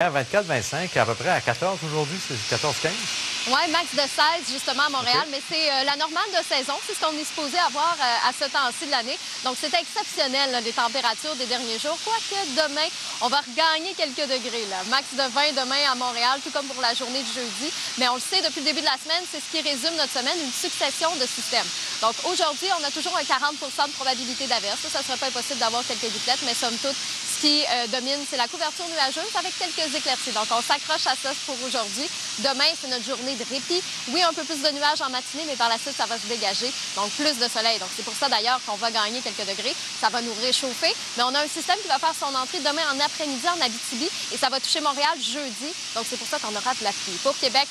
À 24-25, à peu près à 14 aujourd'hui, c'est 14-15? Oui, max de 16 justement à Montréal, mais c'est la normale de saison. C'est ce qu'on est supposé avoir à ce temps-ci de l'année. Donc, c'était exceptionnel, là, les températures des derniers jours. Quoique demain, on va regagner quelques degrés. Là. Max de 20 demain à Montréal, tout comme pour la journée du jeudi. Mais on le sait, depuis le début de la semaine, c'est ce qui résume notre semaine, une succession de systèmes. Donc, aujourd'hui, on a toujours un 40 de probabilité d'averse. Ça ne serait pas impossible d'avoir quelques gouttelettes, mais somme toute, ce qui domine, c'est la couverture nuageuse avec quelques éclaircies. Donc, on s'accroche à ça pour aujourd'hui. Demain, c'est notre journée de répit. Oui, un peu plus de nuages en matinée, mais par la suite, ça va se dégager. Donc, plus de soleil. Donc, c'est pour ça, d'ailleurs, qu'on va gagner quelques degrés. Ça va nous réchauffer. Mais on a un système qui va faire son entrée demain en après-midi en Abitibi et ça va toucher Montréal jeudi. Donc, c'est pour ça qu'on aura de la pluie. Pour Québec,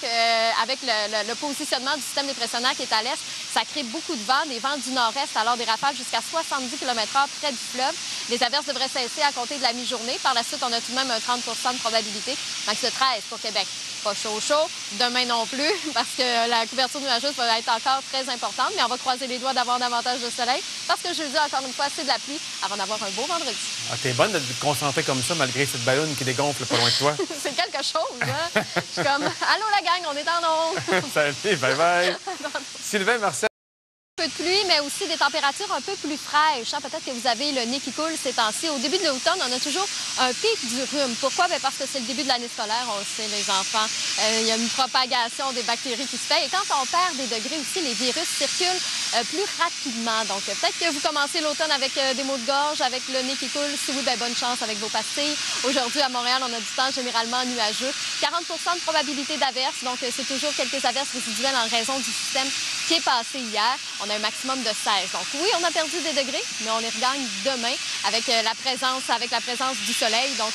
avec le positionnement du système dépressionnaire qui est à l'est, ça crée beaucoup de vent, des vents du nord-est, alors des rafales jusqu'à 70 km/h près du fleuve. Les averses devraient cesser à compter de la mi-journée. Par la suite, on a tout de même un 30 de probabilité. Max de 13 pour Québec. Pas chaud. Demain non plus, parce que la couverture nuageuse va être encore très importante. Mais on va croiser les doigts d'avoir davantage de soleil. Parce que jeudi, encore une fois, c'est de la pluie avant d'avoir un beau vendredi. Ah, t'es bonne de te concentrer comme ça, malgré cette ballonne qui dégonfle pas loin de toi. C'est quelque chose, hein? Je suis comme, allô la gang, on est en onde. Salut, bye-bye. Sylvain Marcel. Un peu de pluie, mais aussi des températures un peu plus fraîches. Hein? Peut-être que vous avez le nez qui coule ces temps-ci. Au début de l'automne, on a toujours un pic du rhume. Pourquoi? Bien parce que c'est le début de l'année scolaire, on le sait, les enfants. Il y a une propagation des bactéries qui se fait. Et quand on perd des degrés aussi, les virus circulent plus rapidement. Donc, peut-être que vous commencez l'automne avec des maux de gorge, avec le nez qui coule. Si oui, bien, bonne chance avec vos pastilles. Aujourd'hui, à Montréal, on a du temps généralement nuageux. 40 de probabilité d'averse. Donc, c'est toujours quelques averses résiduelles en raison du système qui est passé hier. On a un maximum de 16. Donc oui, on a perdu des degrés, mais on les regagne demain avec la présence du soleil. Donc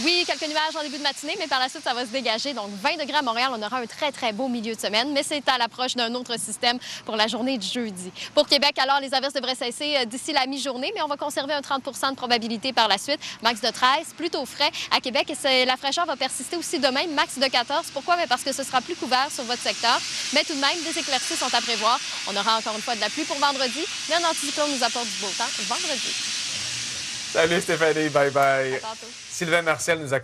oui, quelques nuages en début de matinée, mais par la suite, ça va se dégager. Donc 20 degrés à Montréal, on aura un très, très beau milieu de semaine, mais c'est à l'approche d'un autre système pour la journée de jeudi. Pour Québec, alors, les averses devraient cesser d'ici la mi-journée, mais on va conserver un 30 de probabilité par la suite. Max de 13, plutôt frais à Québec. Et la fraîcheur va persister aussi demain, max de 14. Pourquoi? Bien parce que ce sera plus couvert sur votre secteur. Mais tout de même, des éclaircies sont à prévoir. On aura encore une fois de la pluie pour vendredi, mais un anticyclone nous apporte du beau temps vendredi. Salut Stéphanie, bye-bye. À tantôt. Sylvain Marcel nous a